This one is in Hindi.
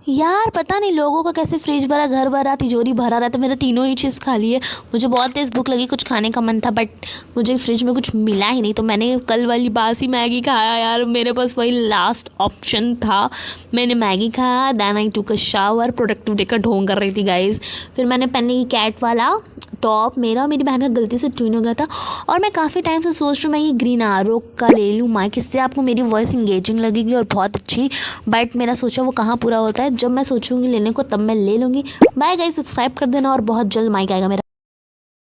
यार पता नहीं लोगों का कैसे फ्रिज भरा, घर भरा, तिजोरी भरा रहता है। मेरा तीनों ही चीज़ खाली है। मुझे बहुत तेज़ भूख लगी, कुछ खाने का मन था, बट मुझे फ्रिज में कुछ मिला ही नहीं। तो मैंने कल वाली बासी मैगी खाया यार, मेरे पास वही लास्ट ऑप्शन था। मैंने मैगी खाया, देन आई टूक अ शावर, प्रोडक्टिविटी का ढोंग कर रही थी गाइज। फिर मैंने पहने कैट वाला टॉप, मेरा मेरी बहन का गलती से ट्यून हो गया था। और मैं काफ़ी टाइम से सोच रही हूँ मैं ये ग्रीन आरो का ले लूँ माइक, इससे आपको मेरी वॉइस इंगेजिंग लगेगी और बहुत अच्छी। बट मेरा सोचा वो कहाँ पूरा होता है, जब मैं सोचूंगी लेने को तब मैं ले लूँगी। बाय गाइस, सब्सक्राइब कर देना और बहुत जल्द माइक आएगा मेरा।